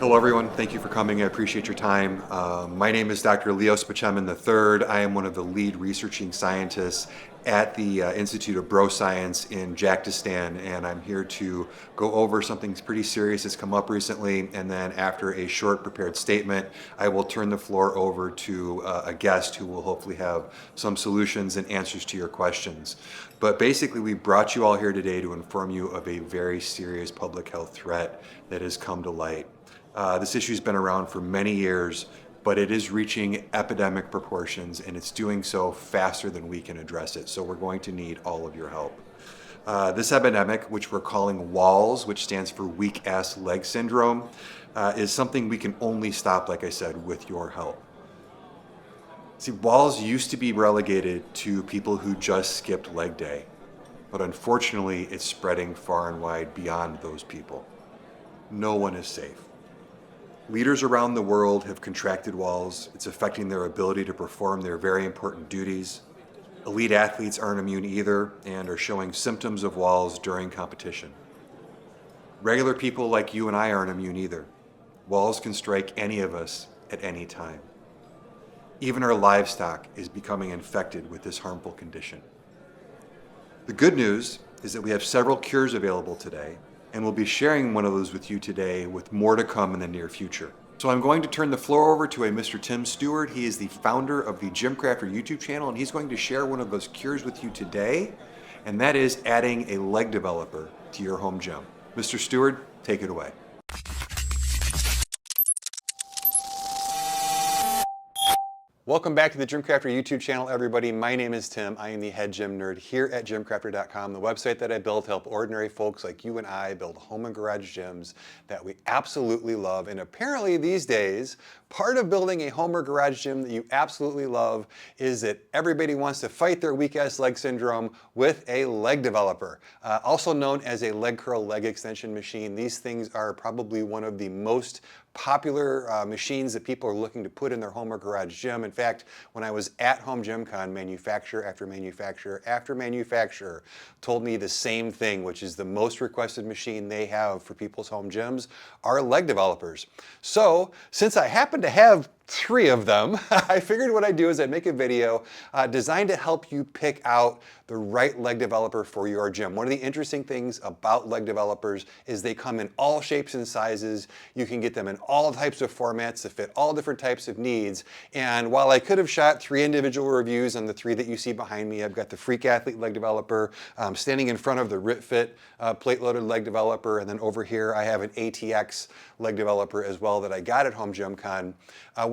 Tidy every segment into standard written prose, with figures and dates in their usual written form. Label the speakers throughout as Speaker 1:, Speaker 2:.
Speaker 1: Hello everyone, thank you for coming. I appreciate your time. My name is Dr. Leo Spachemin III. I am one of the lead researching scientists at the Institute of Bro Science in Jaktistan, and I'm here to go over something pretty serious that's come up recently, and then after a short prepared statement, I will turn the floor over to a guest who will hopefully have some solutions and answers to your questions. But basically, we brought you all here today to inform you of a very serious public health threat that has come to light. This issue's been around for many years, but it is reaching epidemic proportions, and it's doing so faster than we can address it. So we're going to need all of your help. This epidemic, which we're calling WALS, which stands for weak ass leg syndrome, is something we can only stop, like I said, with your help. See, WALS used to be relegated to people who just skipped leg day, but unfortunately it's spreading far and wide beyond those people. No one is safe. Leaders around the world have contracted WALS. It's affecting their ability to perform their very important duties. Elite athletes aren't immune either and are showing symptoms of WALS during competition. Regular people like you and I aren't immune either. WALS can strike any of us at any time. Even our livestock is becoming infected with this harmful condition. The good news is that we have several cures available today, and we'll be sharing one of those with you today, with more to come in the near future. So I'm going to turn the floor over to a Mr. Tim Stewart. He is the founder of the Gym Crafter YouTube channel, and he's going to share one of those cures with you today, and that is adding a leg developer to your home gym. Mr. Stewart, take it away. Welcome back to the Gym Crafter YouTube channel, everybody. My name is Tim. I am the head gym nerd here at gymcrafter.com, the website that I built to help ordinary folks like you and I build home and garage gyms that we absolutely love. And apparently these days, part of building a home or garage gym that you absolutely love is that everybody wants to fight their weak ass leg syndrome with a leg developer, also known as a leg curl leg extension machine. These things are probably one of the most popular machines that people are looking to put in their home or garage gym. In fact, when I was at Home Gym Con, manufacturer after manufacturer after manufacturer told me the same thing, which is the most requested machine they have for people's home gyms are leg developers. So since I happen to have 3 of them, I figured what I'd do is I'd make a video designed to help you pick out the right leg developer for your gym. One of the interesting things about leg developers is they come in all shapes and sizes. You can get them in all types of formats to fit all different types of needs. And while I could have shot 3 individual reviews on the 3 that you see behind me, I've got the Freak Athlete leg developer standing in front of the RitFit plate-loaded leg developer, and then over here I have an ATX leg developer as well that I got at Home Gym Con.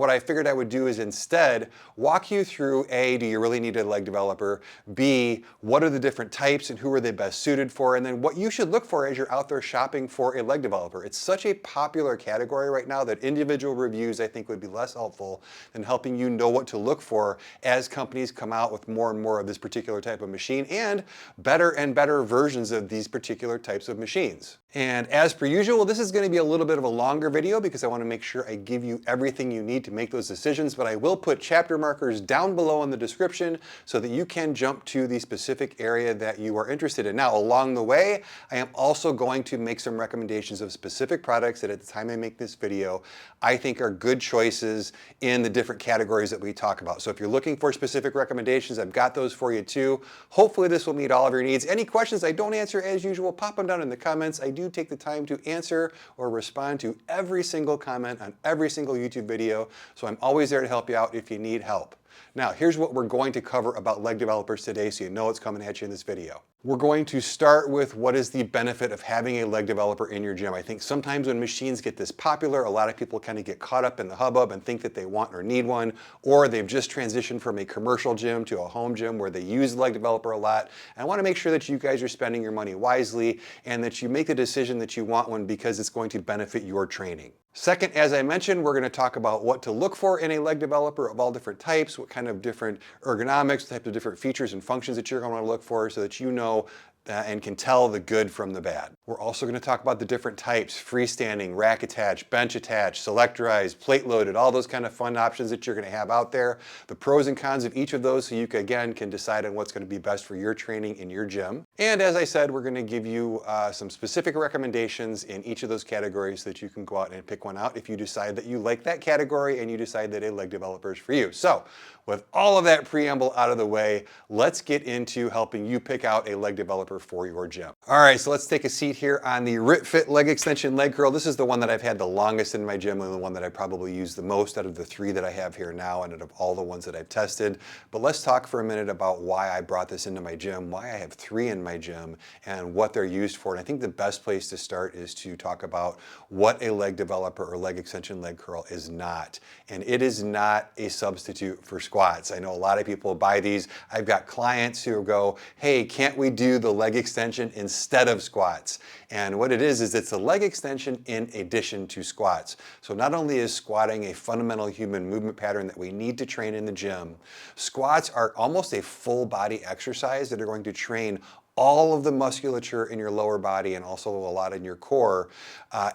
Speaker 1: What I figured I would do is instead walk you through A, do you really need a leg developer? B, what are the different types and who are they best suited for? And then what you should look for as you're out there shopping for a leg developer. It's such a popular category right now that individual reviews I think would be less helpful than helping you know what to look for as companies come out with more and more of this particular type of machine and better versions of these particular types of machines. And as per usual, this is going to be a little bit of a longer video because I want to make sure I give you everything you need to make those decisions, but I will put chapter markers down below in the description so that you can jump to the specific area that you are interested in. Now, along the way, I am also going to make some recommendations of specific products that at the time I make this video, I think are good choices in the different categories that we talk about. So if you're looking for specific recommendations, I've got those for you too. Hopefully this will meet all of your needs. Any questions I don't answer as usual, pop them down in the comments. I do take the time to answer or respond to every single comment on every single YouTube video, so I'm always there to help you out if you need help. Now, here's what we're going to cover about leg developers today so you know what's coming at you in this video. We're going to start with what is the benefit of having a leg developer in your gym. I think sometimes when machines get this popular, a lot of people kind of get caught up in the hubbub and think that they want or need one, or they've just transitioned from a commercial gym to a home gym where they use the leg developer a lot. And I want to make sure that you guys are spending your money wisely and that you make the decision that you want one because it's going to benefit your training. Second, as I mentioned, we're going to talk about what to look for in a leg developer of all different types, what kind of different ergonomics, types of different features and functions that you're going to want to look for so that you know and can tell the good from the bad. We're also going to talk about the different types: freestanding, rack attached, bench attached, selectorized, plate loaded, all those kind of fun options that you're going to have out there, the pros and cons of each of those so you again can decide on what's going to be best for your training in your gym. And as I said, we're going to give you some specific recommendations in each of those categories so that you can go out and pick one out if you decide that you like that category and you decide that a leg developer is for you. So with all of that preamble out of the way, let's get into helping you pick out a leg developer for your gym. All right, so let's take a seat here on the RipFit leg extension leg curl. This is the one that I've had the longest in my gym and the one that I probably use the most out of the 3 that I have here now and out of all the ones that I've tested. But let's talk for a minute about why I brought this into my gym, why I have 3 in my gym, and what they're used for. And I think the best place to start is to talk about what a leg developer or leg extension leg curl is not. And it is not a substitute for squats. I know a lot of people buy these. I've got clients who go, hey, can't we do the leg extension instead of squats? And what it is it's a leg extension in addition to squats. So not only is squatting a fundamental human movement pattern that we need to train in the gym, squats are almost a full body exercise that are going to train all of the musculature in your lower body and also a lot in your core.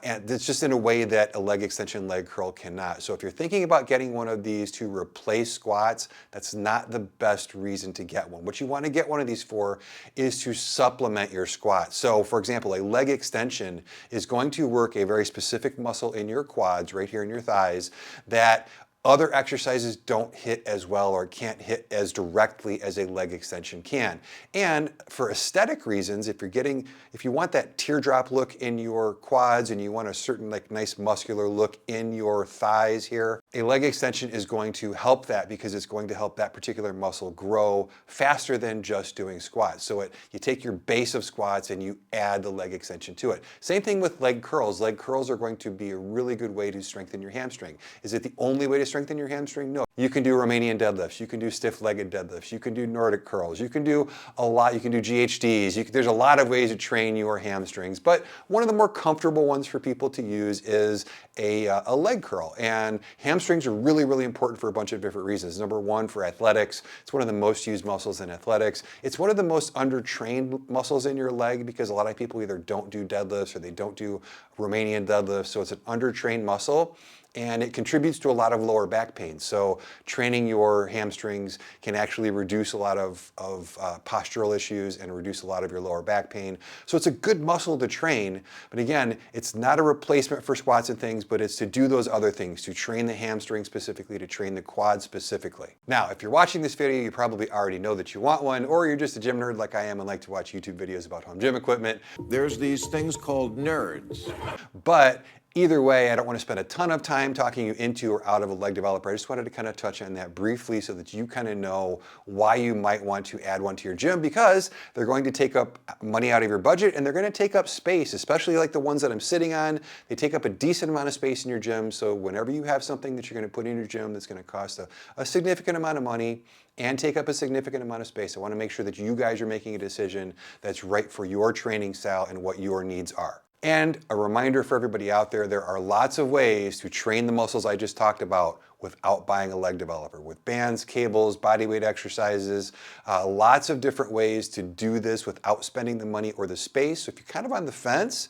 Speaker 1: And it's just in a way that a leg extension leg curl cannot. So if you're thinking about getting one of these to replace squats, that's not the best reason to get one. What you want to get one of these for is to supplement your squats. So for example, a leg extension is going to work a very specific muscle in your quads, right here in your thighs, that other exercises don't hit as well or can't hit as directly as a leg extension can. And for aesthetic reasons, if you want that teardrop look in your quads and you want a certain nice muscular look in your thighs here, a leg extension is going to help that because it's going to help that particular muscle grow faster than just doing squats. So you take your base of squats and you add the leg extension to it. Same thing with leg curls. Leg curls are going to be a really good way to strengthen your hamstring. Is it the only way to strengthen your hamstring? No. You can do Romanian deadlifts, you can do stiff-legged deadlifts, you can do Nordic curls, you can do a lot, you can do GHDs, there's a lot of ways to train your hamstrings, but one of the more comfortable ones for people to use is a leg curl. And hamstrings are really, really important for a bunch of different reasons. Number one, for athletics. It's one of the most used muscles in athletics. It's one of the most undertrained muscles in your leg because a lot of people either don't do deadlifts or they don't do Romanian deadlifts, so it's an undertrained muscle. And it contributes to a lot of lower back pain. So training your hamstrings can actually reduce a lot of postural issues and reduce a lot of your lower back pain. So it's a good muscle to train, but again, it's not a replacement for squats and things, but it's to do those other things, to train the hamstring specifically, to train the quad specifically. Now, if you're watching this video, you probably already know that you want one, or you're just a gym nerd like I am and like to watch YouTube videos about home gym equipment.
Speaker 2: There's these things called nerds.
Speaker 1: But either way, I don't want to spend a ton of time talking you into or out of a leg developer. I just wanted to kind of touch on that briefly so that you kind of know why you might want to add one to your gym, because they're going to take up money out of your budget and they're going to take up space, especially like the ones that I'm sitting on. They take up a decent amount of space in your gym. So whenever you have something that you're going to put in your gym that's going to cost a significant amount of money and take up a significant amount of space, I want to make sure that you guys are making a decision that's right for your training style and what your needs are. And a reminder for everybody out there, there are lots of ways to train the muscles I just talked about without buying a leg developer, with bands, cables, body weight exercises, lots of different ways to do this without spending the money or the space. So if you're kind of on the fence,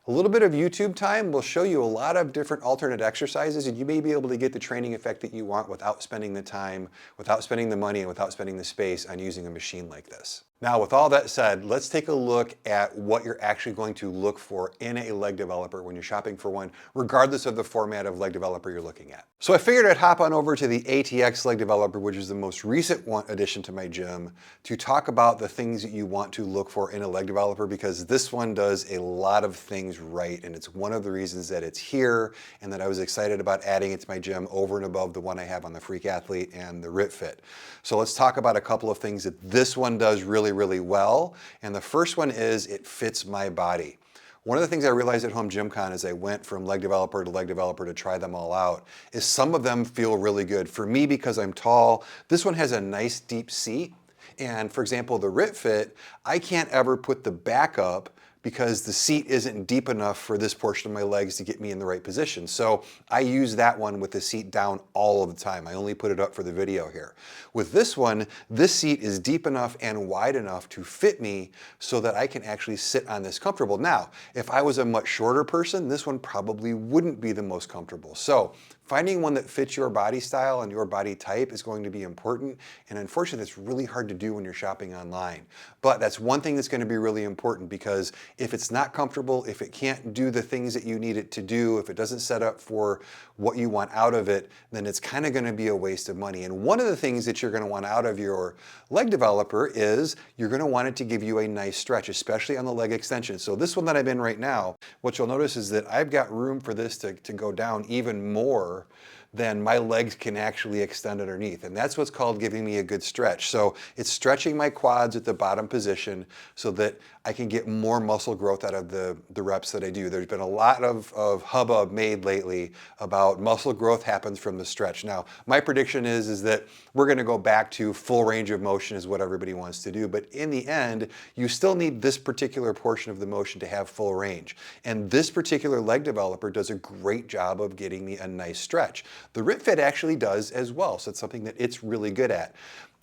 Speaker 1: a little bit of YouTube time will show you a lot of different alternate exercises, and you may be able to get the training effect that you want without spending the time, without spending the money, and without spending the space on using a machine like this. Now, with all that said, let's take a look at what you're actually going to look for in a leg developer when you're shopping for one, regardless of the format of leg developer you're looking at. So I figured I'd hop on over to the ATX leg developer, which is the most recent addition to my gym, to talk about the things that you want to look for in a leg developer, because this one does a lot of things right, and it's one of the reasons that it's here and that I was excited about adding it to my gym over and above the one I have on the Freak Athlete and the RipFit. So let's talk about a couple of things that this one does really well. And the first one is it fits my body. One of the things I realized at Home Gym Con as I went from leg developer to try them all out is some of them feel really good. For me, because I'm tall, this one has a nice deep seat. And for example, the RipFit, I can't ever put the back up because the seat isn't deep enough for this portion of my legs to get me in the right position. So I use that one with the seat down all of the time. I only put it up for the video here. With this one, this seat is deep enough and wide enough to fit me so that I can actually sit on this comfortable. Now, if I was a much shorter person, this one probably wouldn't be the most comfortable. So finding one that fits your body style and your body type is going to be important. And unfortunately, it's really hard to do when you're shopping online. But that's one thing that's going to be really important, because if it's not comfortable, if it can't do the things that you need it to do, if it doesn't set up for what you want out of it, then it's kind of going to be a waste of money. And one of the things that you're going to want out of your leg developer is you're going to want it to give you a nice stretch, especially on the leg extension. So this one that I'm in right now, what you'll notice is that I've got room for this to go down even more than my legs can actually extend underneath. And that's what's called giving me a good stretch. So it's stretching my quads at the bottom position so that I can get more muscle growth out of the reps that I do. There's been a lot of hubbub made lately about muscle growth happens from the stretch. Now, my prediction is that we're gonna go back to full range of motion is what everybody wants to do. But in the end, you still need this particular portion of the motion to have full range. And this particular leg developer does a great job of getting me a nice stretch. The RipFit actually does as well, so it's something that it's really good at.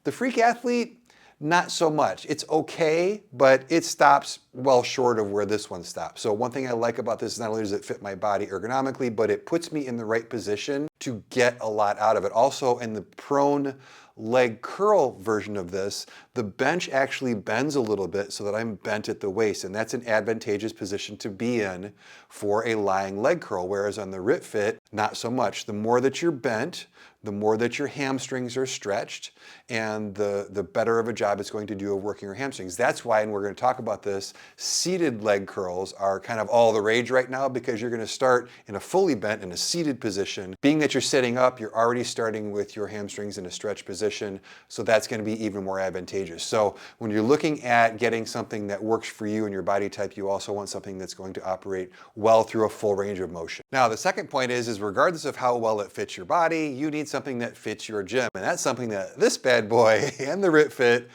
Speaker 1: The Freak Athlete, not so much. It's okay, but it stops well short of where this one stops. So one thing I like about this, not only does it fit my body ergonomically, but it puts me in the right position to get a lot out of it. Also, in the prone leg curl version of this, the bench actually bends a little bit so that I'm bent at the waist, and that's an advantageous position to be in for a lying leg curl, whereas on the RipFit, not so much. The more that you're bent, the more that your hamstrings are stretched, and the better of a job it's going to do of working your hamstrings. That's why, and we're going to talk about this, seated leg curls are kind of all the rage right now, because you're going to start in a fully bent in a seated position. Being that you're sitting up, you're already starting with your hamstrings in a stretched position, so that's going to be even more advantageous. So when you're looking at getting something that works for you and your body type, you also want something that's going to operate well through a full range of motion. Now, the second point is regardless of how well it fits your body, you need something that fits your gym. And that's something that this bad boy and the RipFit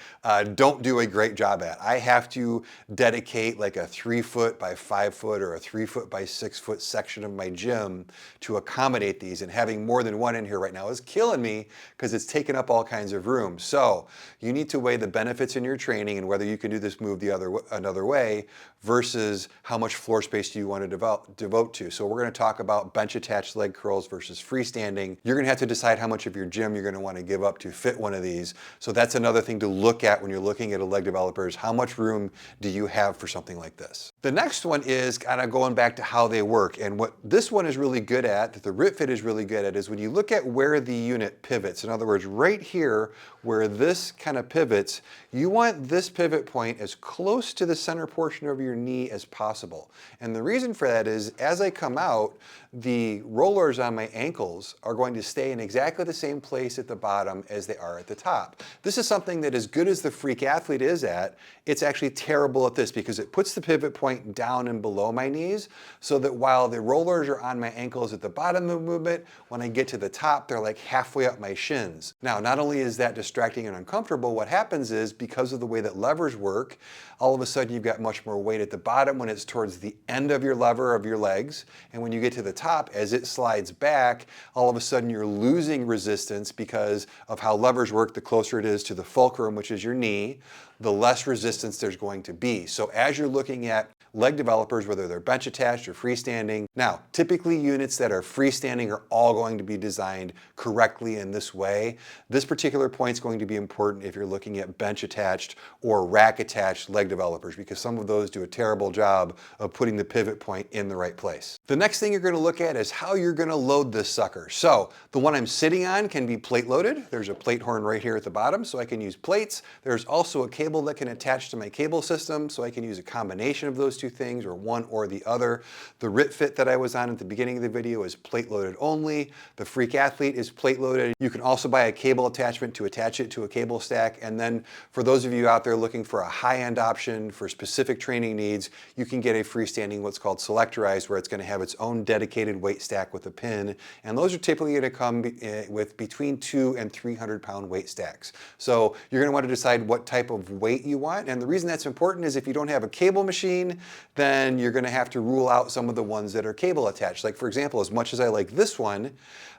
Speaker 1: don't do a great job at. I have to dedicate like a 3 foot by 5 foot or a 3 foot by 6 foot section of my gym to accommodate these. And having more than one in here right now is killing me because it's taking up all kinds of room. So you need to weigh the benefits in your training and whether you can do this move another way versus how much floor space do you want to devote to. So we're going to talk about bench attached leg curls versus freestanding. You're going to have to decide how much of your gym you're going to want to give up to fit one of these. So that's another thing to look at when you're looking at a leg developer, is how much room do you have for something like this. The next one is kind of going back to how they work. And what this one is really good at, that the RipFit is really good at, is when you look at where the unit pivots. In other words, right here where this kind of pivots, you want this pivot point as close to the center portion of your knee as possible. And the reason for that is as I come out, the rollers on my ankles are going to stay in exactly the same place at the bottom as they are at the top. This is something that, as good as the Freak Athlete is at, it's actually terrible at this because it puts the pivot point down and below my knees so that while the rollers are on my ankles at the bottom of the movement, when I get to the top, they're like halfway up my shins. Now, not only is that distracting and uncomfortable, what happens is because of the way that levers work, all of a sudden you've got much more weight at the bottom when it's towards the end of your lever of your legs. And when you get to the top, as it slides back, all of a sudden you're losing resistance because of how levers work. The closer it is to the fulcrum, which is your knee, the less resistance there's going to be. So as you're looking at leg developers, whether they're bench attached or freestanding. Now, typically units that are freestanding are all going to be designed correctly in this way. This particular point is going to be important if you're looking at bench attached or rack attached leg developers, because some of those do a terrible job of putting the pivot point in the right place. The next thing you're going to look at is how you're going to load this sucker. So the one I'm sitting on can be plate loaded. There's a plate horn right here at the bottom, so I can use plates. There's also a cable that can attach to my cable system, so I can use a combination of those two things, or one or the other. The RipFit that I was on at the beginning of the video is plate loaded only. The Freak Athlete is plate loaded. You can also buy a cable attachment to attach it to a cable stack. And then for those of you out there looking for a high-end option for specific training needs, you can get a freestanding what's called Selectorized, where it's going to have its own dedicated weight stack with a pin. And those are typically going to come with between 200 and 300 pound weight stacks. So you're going to want to decide what type of weight you want. And the reason that's important is if you don't have a cable machine, then you're gonna have to rule out some of the ones that are cable attached. Like for example, as much as I like this one,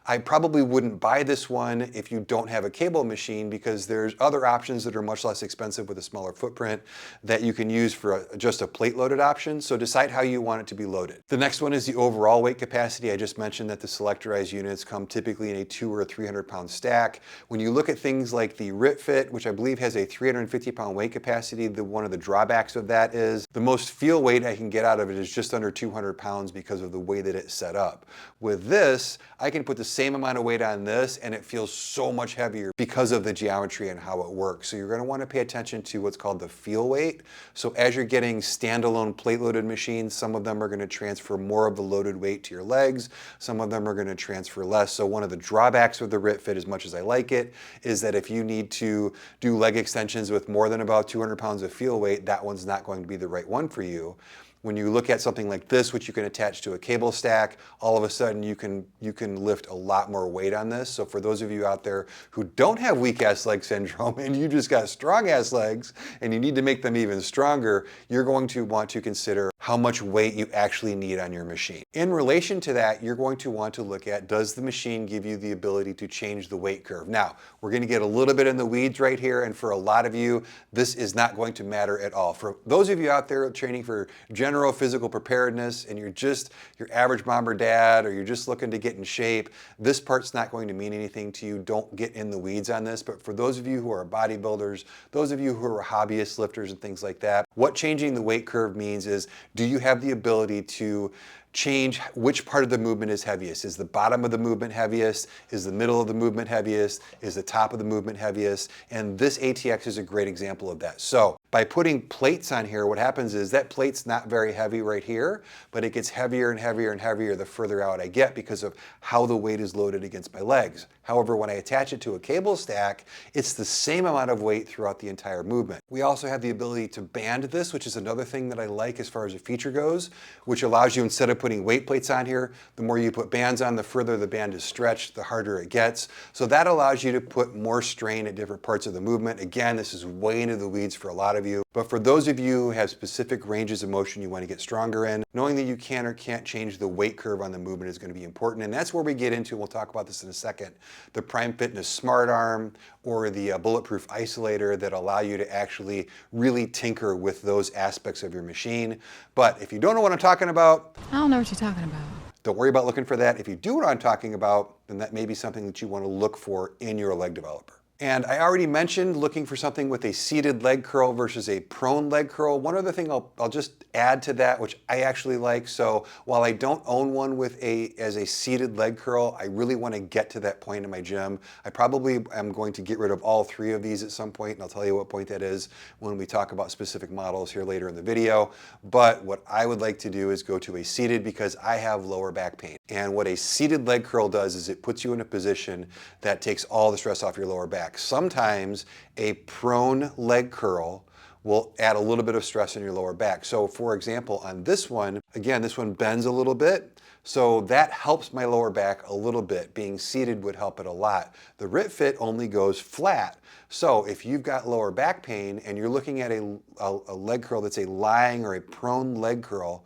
Speaker 1: I probably wouldn't buy this one if you don't have a cable machine, because there's other options that are much less expensive with a smaller footprint that you can use for just a plate loaded option. So decide how you want it to be loaded. The next one is the overall weight capacity. I just mentioned that the Selectorized units come typically in a 200 or 300 pound stack. When you look at things like the RitFit, which I believe has a 350 pound weight capacity, one of the drawbacks of that is the most feel weight I can get out of it is just under 200 pounds because of the way that it's set up. With this, I can put the same amount of weight on this and it feels so much heavier because of the geometry and how it works. So you're going to want to pay attention to what's called the feel weight. So as you're getting standalone plate loaded machines, some of them are going to transfer more of the loaded weight to your legs. Some of them are going to transfer less. So one of the drawbacks with the RitFit, as much as I like it, is that if you need to do leg extensions with more than about 200 pounds of feel weight, that one's not going to be the right one for you. When you look at something like this, which you can attach to a cable stack, all of a sudden you can lift a lot more weight on this. So for those of you out there who don't have weak ass leg syndrome and you just got strong ass legs and you need to make them even stronger, you're going to want to consider how much weight you actually need on your machine. In relation to that, you're going to want to look at, does the machine give you the ability to change the weight curve? Now, we're going to get a little bit in the weeds right here, and for a lot of you, this is not going to matter at all. For those of you out there training for general physical preparedness and you're just your average mom or dad, or you're just looking to get in shape, this part's not going to mean anything to you. Don't get in the weeds on this. But for those of you who are bodybuilders, those of you who are hobbyist lifters and things like that, what changing the weight curve means is, do you have the ability to change which part of the movement is heaviest? Is the bottom of the movement heaviest? Is the middle of the movement heaviest? Is the top of the movement heaviest? And this ATX is a great example of that. So by putting plates on here, what happens is that plate's not very heavy right here, but it gets heavier and heavier and heavier the further out I get because of how the weight is loaded against my legs. However, when I attach it to a cable stack, it's the same amount of weight throughout the entire movement. We also have the ability to band this, which is another thing that I like as far as a feature goes, which allows you, instead of putting weight plates on here, the more you put bands on, the further the band is stretched, the harder it gets. So that allows you to put more strain at different parts of the movement. Again, this is way into the weeds for a lot of you, but for those of you who have specific ranges of motion you want to get stronger in, knowing that you can or can't change the weight curve on the movement is going to be important. And that's where we get into, we'll talk about this in a second, the Prime Fitness Smart Arm or the Bulletproof Isolator that allow you to actually really tinker with those aspects of your machine. But if you don't know what I'm talking about,
Speaker 3: I don't know what you're talking about.
Speaker 1: don't worry about looking for that. If you do know what I'm talking about, then that may be something that you want to look for in your leg developer. And I already mentioned looking for something with a seated leg curl versus a prone leg curl. One other thing I'll just add to that, which I actually like. So while I don't own one with as a seated leg curl, I really want to get to that point in my gym. I probably am going to get rid of all three of these at some point, and I'll tell you what point that is when we talk about specific models here later in the video. But what I would like to do is go to a seated, because I have lower back pain. And what a seated leg curl does is it puts you in a position that takes all the stress off your lower back. Sometimes a prone leg curl will add a little bit of stress in your lower back. So for example, on this one, again, this one bends a little bit. So that helps my lower back a little bit. Being seated would help it a lot. The RitFit only goes flat. So if you've got lower back pain and you're looking at a leg curl that's a lying or a prone leg curl,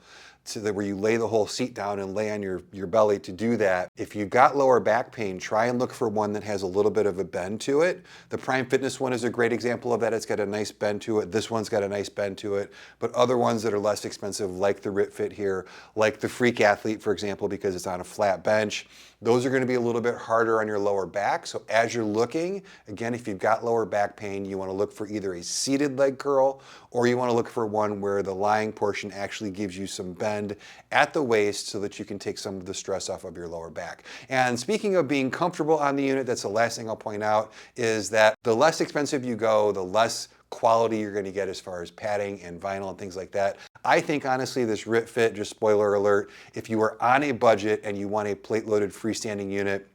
Speaker 1: where you lay the whole seat down and lay on your belly to do that. If you've got lower back pain, try and look for one that has a little bit of a bend to it. The Prime Fitness one is a great example of that. It's got a nice bend to it. This one's got a nice bend to it. But other ones that are less expensive, like the RitFit here, like the Freak Athlete, for example, because it's on a flat bench, those are going to be a little bit harder on your lower back. So as you're looking, again, if you've got lower back pain, you want to look for either a seated leg curl, or you want to look for one where the lying portion actually gives you some bend at the waist so that you can take some of the stress off of your lower back. And speaking of being comfortable on the unit, that's the last thing I'll point out, is that the less expensive you go, the less quality you're going to get as far as padding and vinyl and things like that. I think honestly this RitFit, just spoiler alert, if you are on a budget and you want a plate loaded freestanding unit,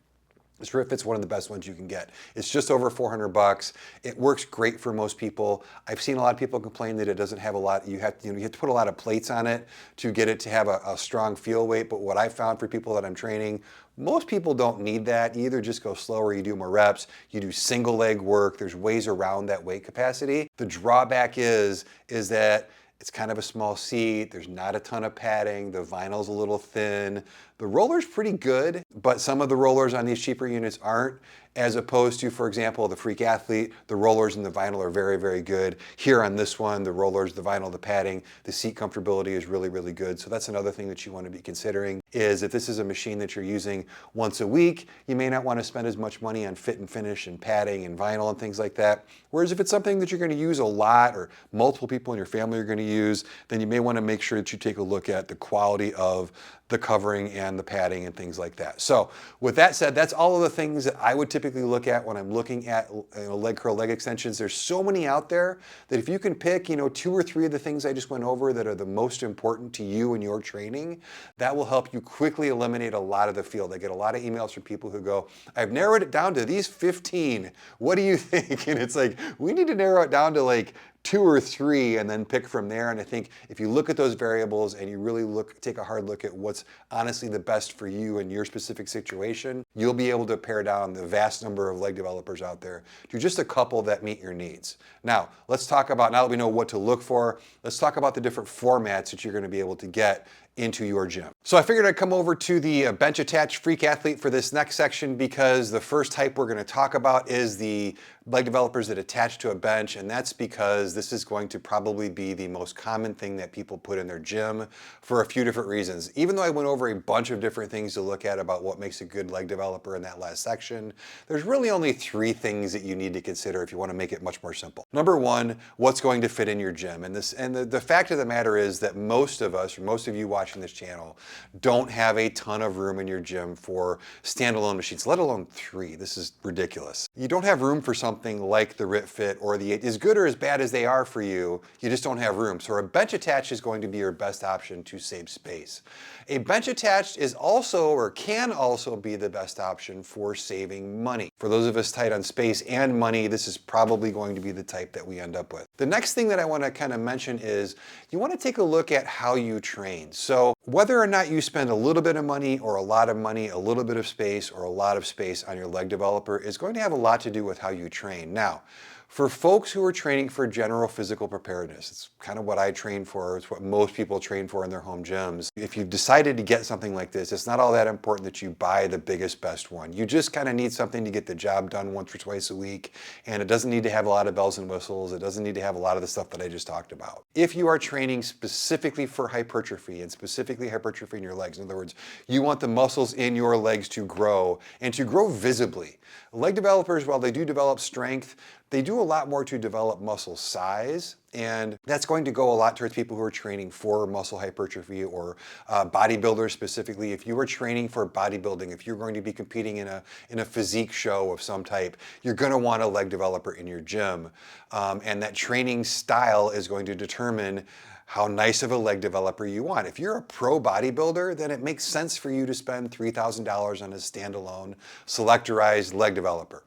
Speaker 1: this RitFit's one of the best ones you can get. It's just over 400 bucks. It works great for most people. I've seen a lot of people complain that it doesn't have a lot, you have to put a lot of plates on it to get it to have a strong feel weight. But what I found for people that I'm training, most people don't need that. You either just go slower, you do more reps, you do single leg work. There's ways around that weight capacity. The drawback is that It's kind of a small seat. There's not a ton of padding. The vinyl's a little thin. The roller's pretty good, but some of the rollers on these cheaper units aren't, as opposed to, for example, the Freak Athlete. The rollers and the vinyl are very, very good. Here on this one, the rollers, the vinyl, the padding, the seat comfortability is really, really good. So that's another thing that you want to be considering, is if this is a machine that you're using once a week, you may not want to spend as much money on fit and finish and padding and vinyl and things like that. Whereas if it's something that you're going to use a lot, or multiple people in your family are going to use, then you may want to make sure that you take a look at the quality of the covering and the padding and things like that. So with that said, that's all of the things that I would typically look at when I'm looking at leg curl, leg extensions. There's so many out there that if you can pick 2 or 3 of the things I just went over that are the most important to you and your training, that will help you quickly eliminate a lot of the field. I get a lot of emails from people who go, I've narrowed it down to these 15. What do you think? And it's like, we need to narrow it down to like 2 or 3 and then pick from there. And I think if you look at those variables and you really take a hard look at what's honestly the best for you and your specific situation, you'll be able to pare down the vast number of leg developers out there to just a couple that meet your needs. Now, let's talk about, now that we know what to look for, let's talk about the different formats that you're going to be able to get into your gym. So I figured I'd come over to the bench attached Freak Athlete for this next section, because the first type we're going to talk about is the leg developers that attach to a bench, and that's because this is going to probably be the most common thing that people put in their gym for a few different reasons. Even though I went over a bunch of different things to look at about what makes a good leg developer in that last section, there's really only 3 things that you need to consider if you want to make it much more simple. Number 1, what's going to fit in your gym? And the fact of the matter is that most of us, or most of you watching this channel, don't have a ton of room in your gym for standalone machines, let alone 3. This is ridiculous. You don't have room for something like the RIT Fit or the 8. As good or as bad as they are for you, you just don't have room. So a bench attached is going to be your best option to save space. A bench attached is also, or can also be, the best option for saving money. For those of us tight on space and money, this is probably going to be the type that we end up with. The next thing that I want to kind of mention is you want to take a look at how you train. So whether or not you spend a little bit of money or a lot of money, a little bit of space or a lot of space on your leg developer is going to have a lot to do with how you train. Now, for folks who are training for general physical preparedness, it's kind of what I train for, it's what most people train for in their home gyms. If you've decided to get something like this, it's not all that important that you buy the biggest, best one. You just kind of need something to get the job done once or twice a week, and it doesn't need to have a lot of bells and whistles. It doesn't need to have a lot of the stuff that I just talked about. If you are training specifically for hypertrophy, and specifically hypertrophy in your legs, in other words, you want the muscles in your legs to grow, and to grow visibly. Leg developers, while they do develop strength, they do a lot more to develop muscle size, and that's going to go a lot towards people who are training for muscle hypertrophy, or bodybuilders specifically. If you are training for bodybuilding, if you're going to be competing in a physique show of some type, you're going to want a leg developer in your gym, and that training style is going to determine how nice of a leg developer you want. If you're a pro bodybuilder, then it makes sense for you to spend $3,000 on a standalone Selectorized leg developer.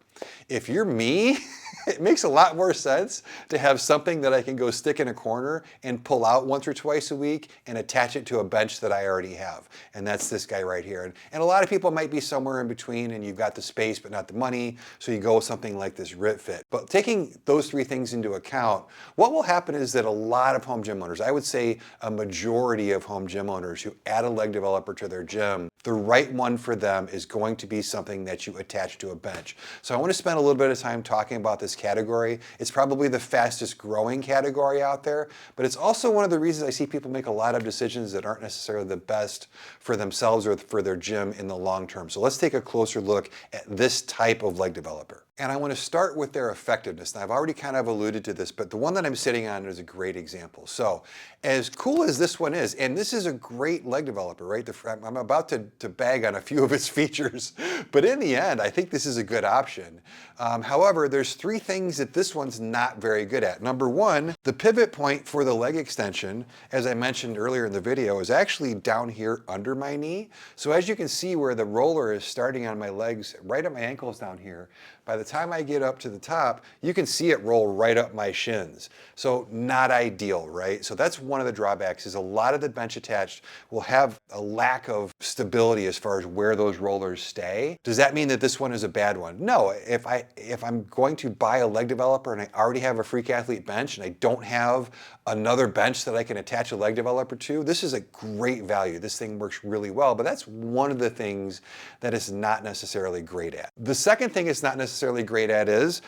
Speaker 1: If you're me, it makes a lot more sense to have something that I can go stick in a corner and pull out once or twice a week and attach it to a bench that I already have. And that's this guy right here. And a lot of people might be somewhere in between, and you've got the space but not the money, so you go with something like this RIT Fit. But taking those 3 things into account, what will happen is that a lot of home gym owners, I would say a majority of home gym owners who add a leg developer to their gym, the right one for them is going to be something that you attach to a bench. So I want to spend a little bit of time talking about this category. It's probably the fastest growing category out there, but it's also one of the reasons I see people make a lot of decisions that aren't necessarily the best for themselves or for their gym in the long term. So let's take a closer look at this type of leg developer. And I want to start with their effectiveness. Now, I've already kind of alluded to this, but the one that I'm sitting on is a great example. So as cool as this one is, and this is a great leg developer, right? I'm about to bag on a few of its features, but in the end, I think this is a good option. However, there's 3 things that this one's not very good at. Number 1, the pivot point for the leg extension, as I mentioned earlier in the video, is actually down here under my knee. So as you can see where the roller is starting on my legs, right at my ankles down here, by the time I get up to the top, you can see it roll right up my shins. So not ideal, right? So that's one of the drawbacks, is a lot of the bench attached will have a lack of stability as far as where those rollers stay. Does that mean that this one is a bad one? No, if I'm going to buy a leg developer and I already have a Freak Athlete bench and I don't have another bench that I can attach a leg developer to, this is a great value. This thing works really well, but that's one of the things that it's not necessarily great at. The second thing it's not necessarily great at is,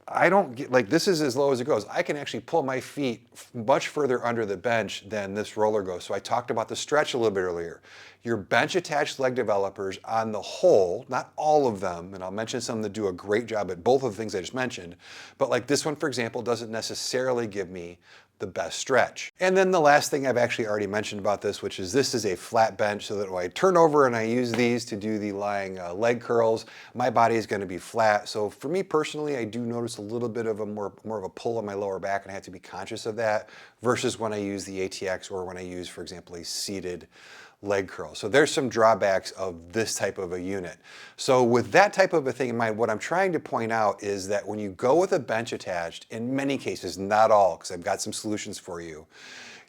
Speaker 1: I don't get, like, this is as low as it goes. I can actually pull my feet much further under the bench than this roller goes. So I talked about the stretch a little bit earlier. Your bench attached leg developers on the whole, not all of them, and I'll mention some that do a great job at both of the things I just mentioned, but like this one, for example, doesn't necessarily give me the best stretch. And then the last thing I've actually already mentioned about this, which is this is a flat bench, so that when I turn over and I use these to do the lying leg curls, my body is going to be flat. So for me personally, I do notice a little bit of a more of a pull on my lower back, and I have to be conscious of that versus when I use the ATX or when I use, for example, a seated leg curl. So there's some drawbacks of this type of a unit. So with that type of a thing in mind, what I'm trying to point out is that when you go with a bench attached, in many cases, not all, because I've got some solutions for you,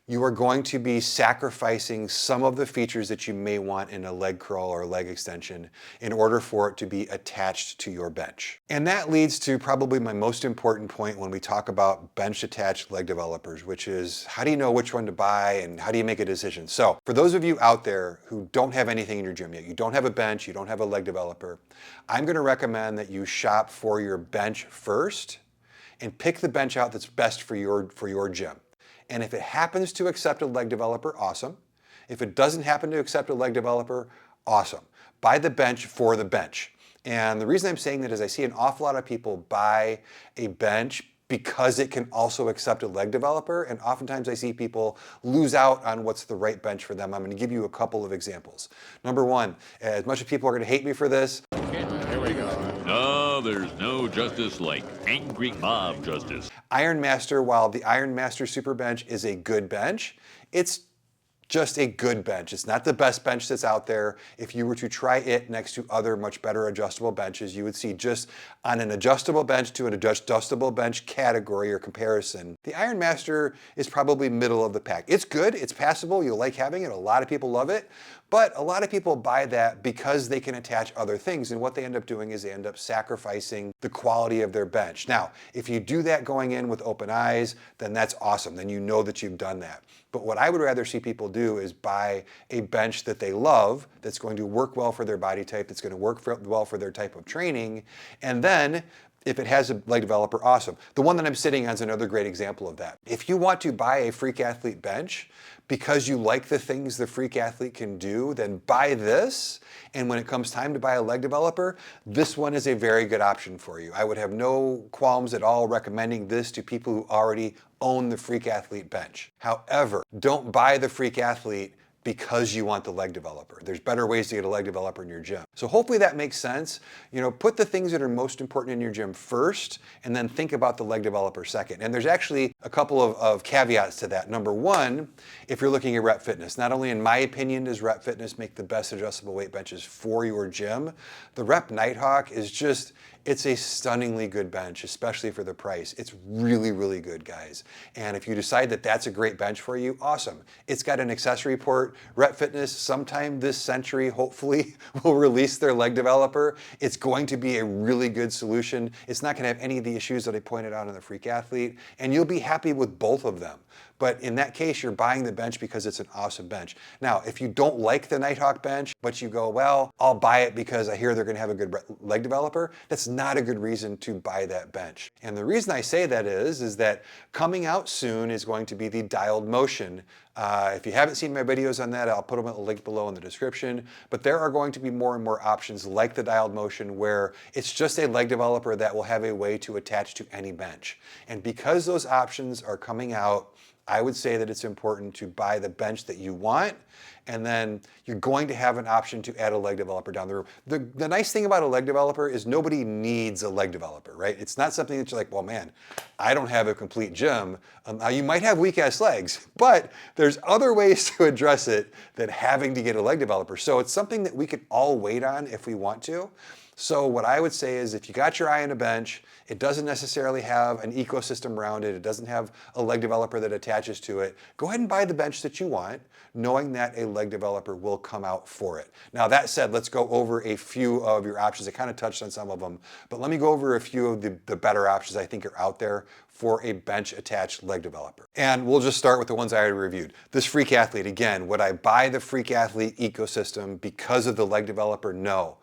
Speaker 1: you are going to be sacrificing some of the features that you may want in a leg curl or leg extension in order for it to be attached to your bench. And that leads to probably my most important point when we talk about bench attached leg developers, which is, how do you know which one to buy and how do you make a decision? So for those of you out there who don't have anything in your gym yet, you don't have a bench, you don't have a leg developer, I'm going to recommend that you shop for your bench first and pick the bench out that's best for your gym. And if it happens to accept a leg developer, awesome. If it doesn't happen to accept a leg developer, awesome. Buy the bench for the bench. And the reason I'm saying that is I see an awful lot of people buy a bench because it can also accept a leg developer, and oftentimes I see people lose out on what's the right bench for them. I'm going to give you a couple of examples. Number one, as much as people are going to hate me for this,
Speaker 2: Here we go.
Speaker 3: No, there's no justice like angry mob justice.
Speaker 1: Iron Master, while the Iron Master Super Bench is a good bench, it's just a good bench. It's not the best bench that's out there. If you were to try it next to other much better adjustable benches, you would see just on an adjustable bench to an adjustable bench category or comparison, the Iron Master is probably middle of the pack. It's good, it's passable, you'll like having it, a lot of people love it, but a lot of people buy that because they can attach other things, and what they end up doing is they end up sacrificing the quality of their bench. Now, if you do that going in with open eyes, then that's awesome, then you know that you've done that. But what I would rather see people do is buy a bench that they love, that's going to work well for their body type, that's going to work well for their type of training, and then if it has a leg developer, awesome. The one that I'm sitting on is another great example of that. If you want to buy a Freak Athlete bench because you like the things the Freak Athlete can do, then buy this. And when it comes time to buy a leg developer, this one is a very good option for you. I would have no qualms at all recommending this to people who already own the Freak Athlete bench. However, don't buy the Freak Athlete because you want the leg developer. There's better ways to get a leg developer in your gym. So hopefully that makes sense. You know, put the things that are most important in your gym first, and then think about the leg developer second. And there's actually a couple of caveats to that. Number one, if you're looking at Rep Fitness, not only in my opinion does Rep Fitness make the best adjustable weight benches for your gym, the Rep Nighthawk is just, it's a stunningly good bench, especially for the price. It's really, really good, guys. And if you decide that that's a great bench for you, awesome. It's got an accessory port. Rep Fitness, sometime this century, hopefully, will release their leg developer. It's going to be a really good solution. It's not going to have any of the issues that I pointed out on the Freak Athlete, and you'll be happy with both of them. But in that case, you're buying the bench because it's an awesome bench. Now, if you don't like the Nighthawk bench, but you go, well, I'll buy it because I hear they're going to have a good leg developer, that's not a good reason to buy that bench. And the reason I say that is that coming out soon is going to be the dialed motion. If you haven't seen my videos on that, I'll put them at the link below in the description. But there are going to be more and more options like the dialed motion where it's just a leg developer that will have a way to attach to any bench. And because those options are coming out, I would say that it's important to buy the bench that you want, and then you're going to have an option to add a leg developer down the road. The nice thing about a leg developer is nobody needs a leg developer, right? It's not something that you're like, well, man, I don't have a complete gym. Now you might have weak-ass legs, but there's other ways to address it than having to get a leg developer. So it's something that we can all wait on if we want to. So what I would say is if you got your eye on a bench, it doesn't necessarily have an ecosystem around it, it doesn't have a leg developer that attaches to it, go ahead and buy the bench that you want, knowing that a leg developer will come out for it. Now that said, let's go over a few of your options. I kind of touched on some of them, but let me go over a few of the better options I think are out there for a bench attached leg developer. And we'll just start with the ones I already reviewed. This Freak Athlete, again, would I buy the Freak Athlete ecosystem because of the leg developer? No.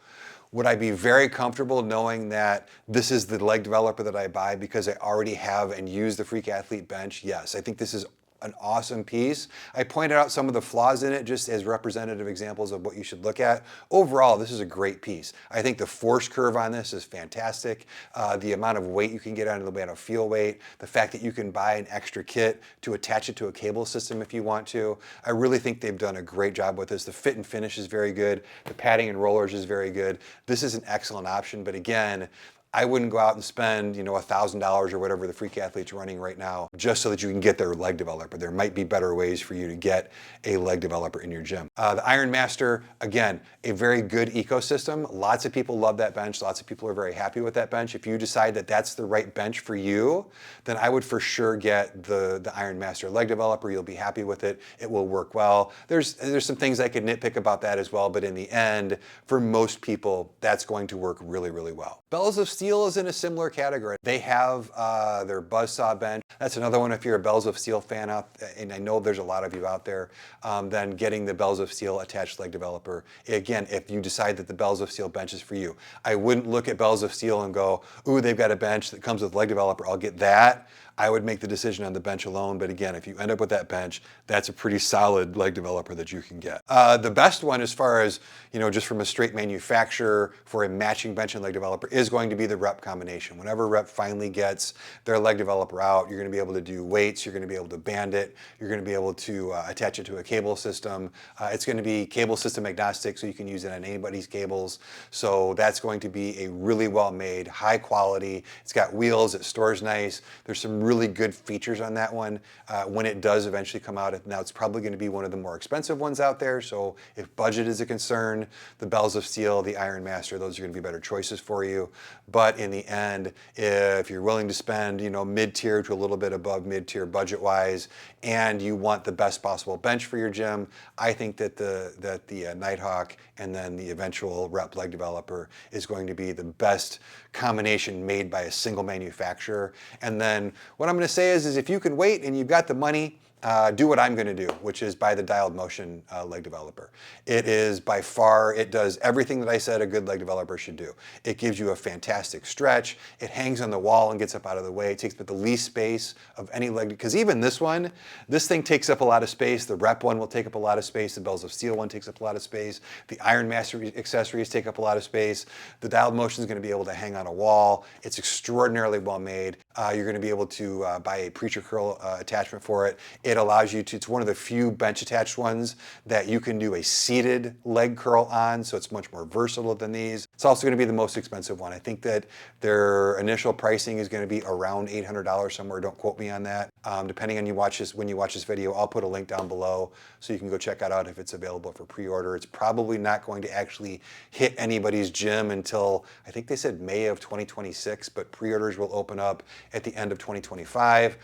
Speaker 1: Would I be very comfortable knowing that this is the leg developer that I buy because I already have and use the Freak Athlete bench? Yes, I think this is an awesome piece. I pointed out some of the flaws in it just as representative examples of what you should look at. Overall, this is a great piece. I think the force curve on this is fantastic. The amount of weight you can get out of the amount of feel weight, the fact that you can buy an extra kit to attach it to a cable system if you want to. I really think they've done a great job with this. The fit and finish is very good. The padding and rollers is very good. This is an excellent option, but again, I wouldn't go out and spend, $1,000 or whatever the Freak Athlete's running right now just so that you can get their leg developer. There might be better ways for you to get a leg developer in your gym. The Iron Master, again, a very good ecosystem. Lots of people love that bench. Lots of people are very happy with that bench. If you decide that that's the right bench for you, then I would for sure get the Iron Master leg developer. You'll be happy with it. It will work well. There's some things I could nitpick about that as well, but in the end, for most people, that's going to work really, really well. Bells of Steel is in a similar category. They have their buzzsaw bench. That's another one if you're a Bells of Steel fan out, and I know there's a lot of you out there, then getting the Bells of Steel attached leg developer. Again, if you decide that the Bells of Steel bench is for you. I wouldn't look at Bells of Steel and go, ooh, they've got a bench that comes with leg developer, I'll get that. I would make the decision on the bench alone, but again, if you end up with that bench, that's a pretty solid leg developer that you can get. The best one as far as, just from a straight manufacturer for a matching bench and leg developer is going to be the Rep combination. Whenever Rep finally gets their leg developer out, you're gonna be able to do weights, you're gonna be able to band it, you're gonna be able to attach it to a cable system. It's gonna be cable system agnostic, so you can use it on anybody's cables. So that's going to be a really well-made, high quality. It's got wheels, it stores nice. There's some really good features on that one when it does eventually come out. Now it's probably going to be one of the more expensive ones out there, so if budget is a concern, the Bells of Steel, the Iron Master, those are going to be better choices for you. But in the end, if you're willing to spend mid-tier to a little bit above mid-tier budget-wise, and you want the best possible bench for your gym, I think that the Nighthawk and then the eventual Rep leg developer is going to be the best combination made by a single manufacturer. And then what I'm going to say is if you can wait and you've got the money, do what I'm going to do, which is buy the dialed motion leg developer. It is by far, it does everything that I said a good leg developer should do. It gives you a fantastic stretch. It hangs on the wall and gets up out of the way. It takes up the least space of any leg, because even this thing takes up a lot of space. The Rep one will take up a lot of space. The Bells of Steel one takes up a lot of space. The Iron Master accessories take up a lot of space. The dialed motion is going to be able to hang on a wall. It's extraordinarily well made. You're going to be able to buy a preacher curl attachment for it. It allows you to, it's one of the few bench attached ones that you can do a seated leg curl on, so it's much more versatile than these. It's also going to be the most expensive one. I think that their initial pricing is going to be around $800 somewhere. Don't quote me on that. Depending on when you watch this video, I'll put a link down below so you can go check it out if it's available for pre-order. It's probably not going to actually hit anybody's gym until, I think they said May of 2026, but pre-orders will open up at the end of 2025.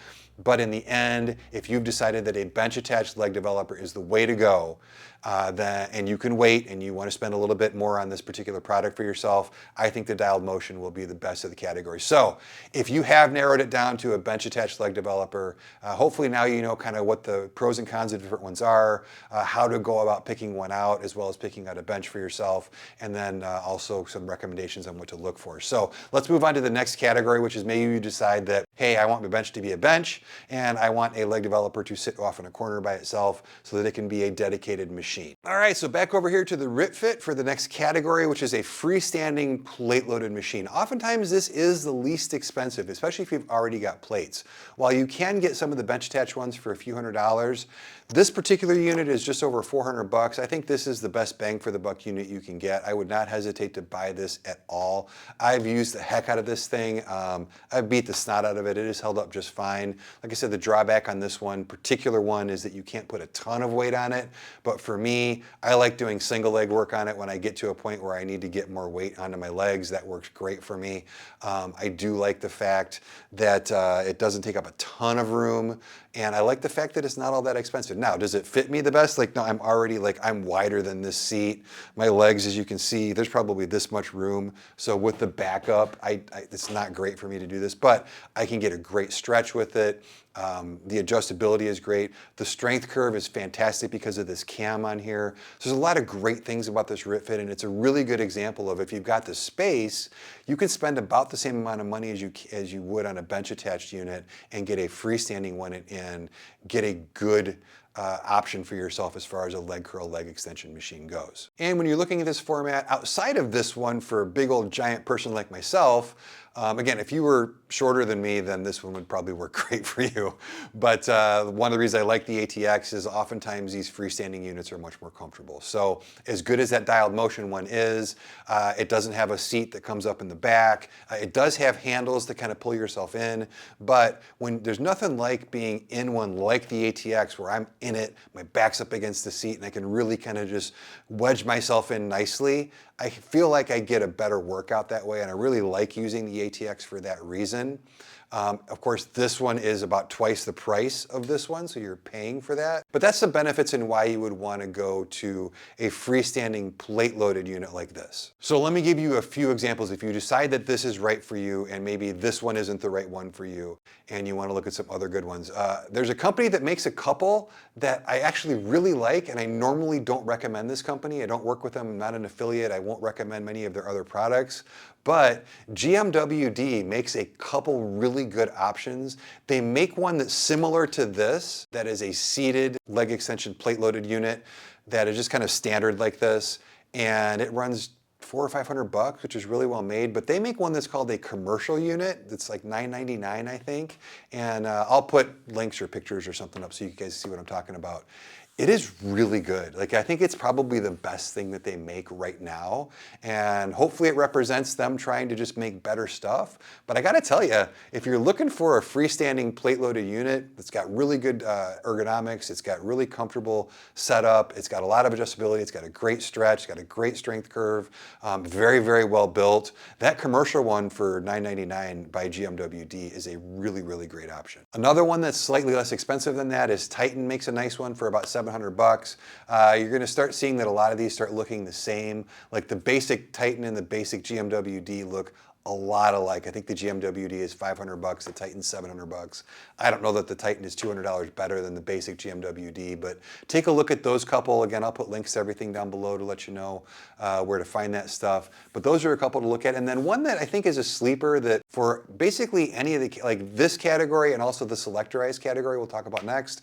Speaker 1: But in the end, if you've decided that a bench attached leg developer is the way to go, and you can wait and you want to spend a little bit more on this particular product for yourself, I think the dialed motion will be the best of the category. So if you have narrowed it down to a bench attached leg developer, hopefully now you know kind of what the pros and cons of different ones are, how to go about picking one out, as well as picking out a bench for yourself, and then also some recommendations on what to look for. So let's move on to the next category, which is maybe you decide that, hey, I want my bench to be a bench, and I want a leg developer to sit off in a corner by itself so that it can be a dedicated machine. All right, so back over here to the RipFit for the next category, which is a freestanding plate-loaded machine. Oftentimes this is the least expensive, especially if you've already got plates. While you can get some of the bench attached ones for a few $100s, this particular unit is just over $400. I think this is the best bang for the buck unit you can get. I would not hesitate to buy this at all. I've used the heck out of this thing. I've beat the snot out of it. It has held up just fine. Like I said, the drawback on this one, particular one, is that you can't put a ton of weight on it. But for me, I like doing single leg work on it when I get to a point where I need to get more weight onto my legs. That works great for me. I do like the fact that it doesn't take up a ton of room. And I like the fact that it's not all that expensive. Now, does it fit me the best? Like, no, I'm already like, I'm wider than this seat. My legs, as you can see, there's probably this much room. So with the backup, it's not great for me to do this, but I can get a great stretch with it. The adjustability is great. The strength curve is fantastic because of this cam on here. So there's a lot of great things about this RipFit, and it's a really good example of if you've got the space, you can spend about the same amount of money as you would on a bench attached unit and get a freestanding one and get a good option for yourself as far as a leg curl, leg extension machine goes. And when you're looking at this format, outside of this one for a big old giant person like myself, again, if you were shorter than me, then this one would probably work great for you. But one of the reasons I like the ATX is oftentimes these freestanding units are much more comfortable. So as good as that dialed motion one is, it doesn't have a seat that comes up in the back. It does have handles to kind of pull yourself in, but when there's nothing like being in one like the ATX where I'm in it, my back's up against the seat and I can really kind of just wedge myself in nicely. I feel like I get a better workout that way, and I really like using the ATX for that reason. Of course, this one is about twice the price of this one, so you're paying for that. But that's the benefits and why you would want to go to a freestanding plate-loaded unit like this. So let me give you a few examples. If you decide that this is right for you and maybe this one isn't the right one for you and you want to look at some other good ones. There's a company that makes a couple that I actually really like, and I normally don't recommend this company. I don't work with them. I'm not an affiliate. I won't recommend many of their other products. But GMWD makes a couple really good options. They make one that's similar to this, that is a seated leg extension plate-loaded unit that is just kind of standard like this, and it runs $400 or $500, which is really well made. But they make one that's called a commercial unit that's like $999, I think. And I'll put links or pictures or something up so you guys see what I'm talking about. It is really good. Like, I think it's probably the best thing that they make right now. And hopefully it represents them trying to just make better stuff. But I gotta tell you, if you're looking for a freestanding plate-loaded unit that's got really good ergonomics, it's got really comfortable setup, it's got a lot of adjustability, it's got a great stretch, it's got a great strength curve, very, very well built. That commercial one for $999 by GMWD is a really, really great option. Another one that's slightly less expensive than that is Titan makes a nice one for about $700. You're going to start seeing that a lot of these start looking the same. Like the basic Titan and the basic GMWD look a lot alike. I think the GMWD is $500, the Titan's $700. I don't know that the Titan is $200 better than the basic GMWD, but take a look at those couple. Again, I'll put links to everything down below to let you know where to find that stuff. But those are a couple to look at. And then one that I think is a sleeper that for basically any of the, like this category and also the Selectorized category we'll talk about next,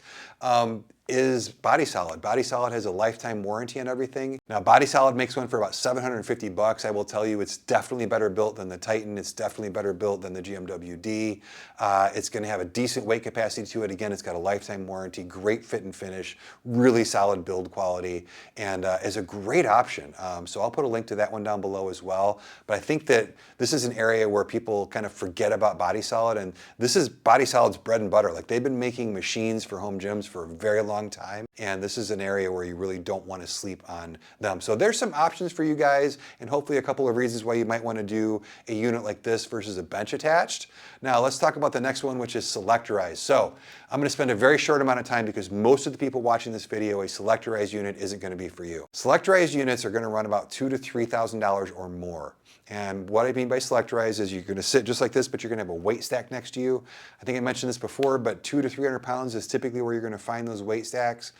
Speaker 1: is Body Solid. Body Solid has a lifetime warranty on everything. Now, Body Solid makes one for about $750. I will tell you, it's definitely better built than the Titan. It's definitely better built than the GMWD. It's going to have a decent weight capacity to it. Again, it's got a lifetime warranty, great fit and finish, really solid build quality, and is a great option. So I'll put a link to that one down below as well. But I think that this is an area where people kind of forget about Body Solid, and this is Body Solid's bread and butter. Like, they've been making machines for home gyms for a very long time, and this is an area where you really don't want to sleep on them. So there's some options for you guys, and hopefully a couple of reasons why you might want to do a unit like this versus a bench attached. Now let's talk about the next one, which is Selectorized. So I'm going to spend a very short amount of time because most of the people watching this video, a Selectorized unit isn't going to be for you. Selectorized units are going to run about $2,000 to $3,000 or more. And what I mean by Selectorized is you're going to sit just like this, but you're going to have a weight stack next to you. I think I mentioned this before, but 200 to 300 pounds is typically where you're going to find those weight stacks.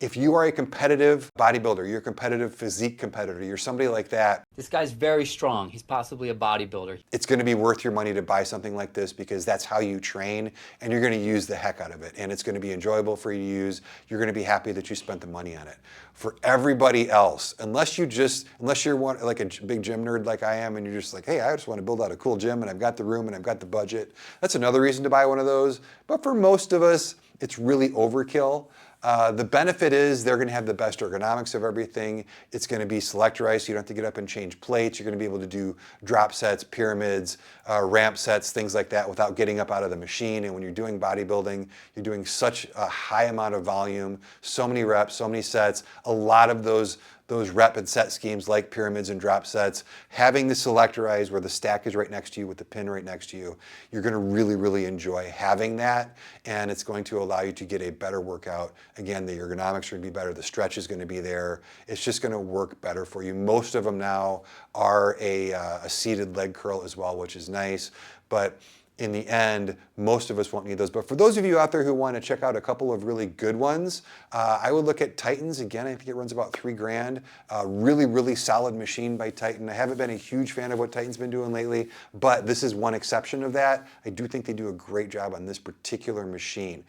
Speaker 1: If you are a competitive bodybuilder, you're a competitive physique competitor, you're somebody like that.
Speaker 4: This guy's very strong. He's possibly a bodybuilder.
Speaker 1: It's going to be worth your money to buy something like this because that's how you train, and you're going to use the heck out of it, and it's going to be enjoyable for you to use. You're going to be happy that you spent the money on it. For everybody else, unless you're one, like a big gym nerd like I am, and you're just like, hey, I just want to build out a cool gym and I've got the room and I've got the budget, that's another reason to buy one of those. But for most of us, it's really overkill. The benefit is they're going to have the best ergonomics of everything. It's going to be selectorized, so you don't have to get up and change plates. You're going to be able to do drop sets, pyramids, ramp sets, things like that without getting up out of the machine. And when you're doing bodybuilding, you're doing such a high amount of volume, so many reps, so many sets, a lot of those rep and set schemes like pyramids and drop sets, having the selectorized where the stack is right next to you with the pin right next to you, you're going to really, really enjoy having that, and it's going to allow you to get a better workout. Again, the ergonomics are going to be better, the stretch is going to be there, it's just going to work better for you. Most of them now are a seated leg curl as well, which is nice, but in the end, most of us won't need those. But for those of you out there who want to check out a couple of really good ones, I would look at Titans. Again, I think it runs about $3,000. Really, really solid machine by Titan. I haven't been a huge fan of what Titan's been doing lately, but this is one exception of that. I do think they do a great job on this particular machine.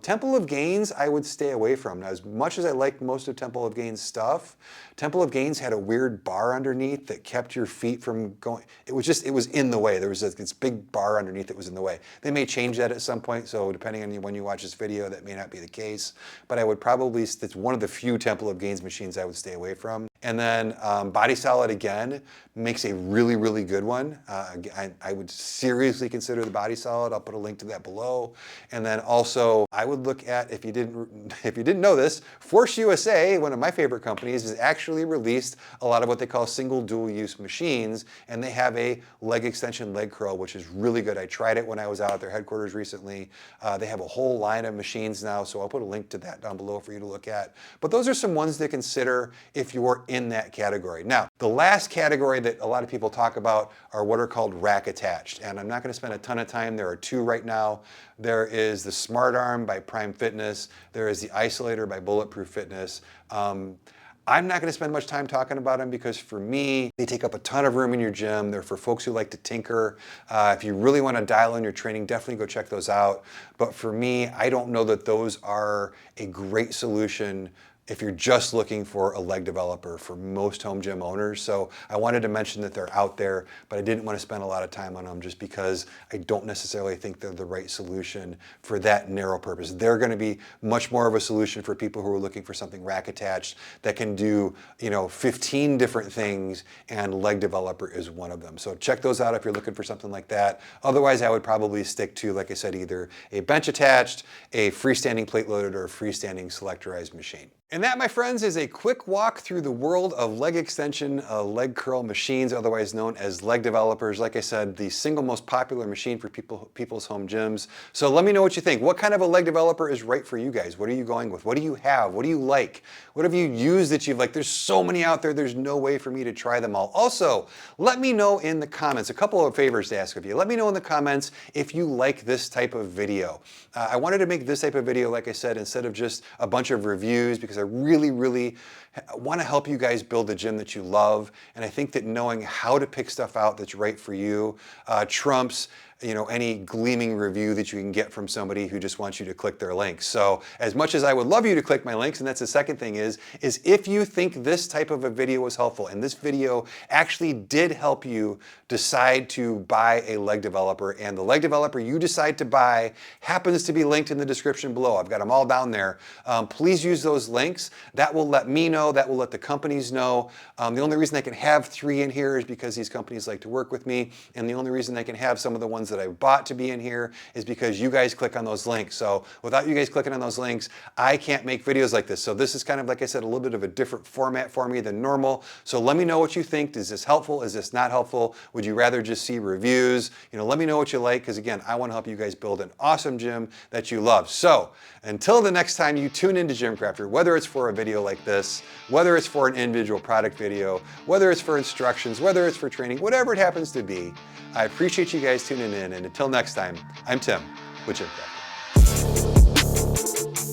Speaker 1: Temple of Gains, I would stay away from. Now, as much as I like most of Temple of Gains stuff, Temple of Gains had a weird bar underneath that kept your feet from going. It was in the way. There was this big bar underneath that was in the way. They may change that at some point, so depending on when you watch this video, that may not be the case. But I would probably, it's one of the few Temple of Gains machines I would stay away from. And then Body Solid, again, makes a really, really good one. I would seriously consider the Body Solid. I'll put a link to that below. And then also, I would look at, if you didn't know this, Force USA, one of my favorite companies, has actually released a lot of what they call single dual-use machines, and they have a leg extension leg curl, which is really good. I tried it when I was out at their headquarters recently. They have a whole line of machines now, so I'll put a link to that down below for you to look at. But those are some ones to consider if you're in that category. Now, the last category that a lot of people talk about are what are called rack attached, and I'm not going to spend a ton of time. There are two right now. There is the Smart Arm by Prime Fitness. There is the Isolator by Bulletproof Fitness. I'm not going to spend much time talking about them because for me, they take up a ton of room in your gym. They're for folks who like to tinker. If you really want to dial in your training, definitely go check those out. But for me, I don't know that those are a great solution if you're just looking for a leg developer for most home gym owners. So I wanted to mention that they're out there, but I didn't want to spend a lot of time on them just because I don't necessarily think they're the right solution for that narrow purpose. They're going to be much more of a solution for people who are looking for something rack attached that can do, 15 different things, and leg developer is one of them. So check those out if you're looking for something like that. Otherwise, I would probably stick to, like I said, either a bench attached, a freestanding plate loaded, or a freestanding selectorized machine. And that, my friends, is a quick walk through the world of leg extension, leg curl machines, otherwise known as leg developers. Like I said, the single most popular machine for people's home gyms. So let me know what you think. What kind of a leg developer is right for you guys? What are you going with? What do you have? What do you like? What have you used that you've liked? There's so many out there. There's no way for me to try them all. Also, let me know in the comments, a couple of favors to ask of you. Let me know in the comments if you like this type of video. I wanted to make this type of video, like I said, instead of just a bunch of reviews, because I really, really want to help you guys build a gym that you love. And I think that knowing how to pick stuff out that's right for you trumps any gleaming review that you can get from somebody who just wants you to click their links. So as much as I would love you to click my links, and that's the second thing is if you think this type of a video was helpful, and this video actually did help you decide to buy a leg developer, and the leg developer you decide to buy happens to be linked in the description below. I've got them all down there. Please use those links. That will let me know, that will let the companies know. The only reason I can have 3 in here is because these companies like to work with me, and the only reason I can have some of the ones that I bought to be in here is because you guys click on those links. So without you guys clicking on those links, I can't make videos like this. So this is kind of, like I said, a little bit of a different format for me than normal. So let me know what you think. Is this helpful? Is this not helpful? Would you rather just see reviews? Let me know what you like, because again, I want to help you guys build an awesome gym that you love. So until the next time you tune into Gym Crafter, whether it's for a video like this, whether it's for an individual product video, whether it's for instructions, whether it's for training, whatever it happens to be, I appreciate you guys tuning in. And until next time, I'm Tim with Gym Crafter.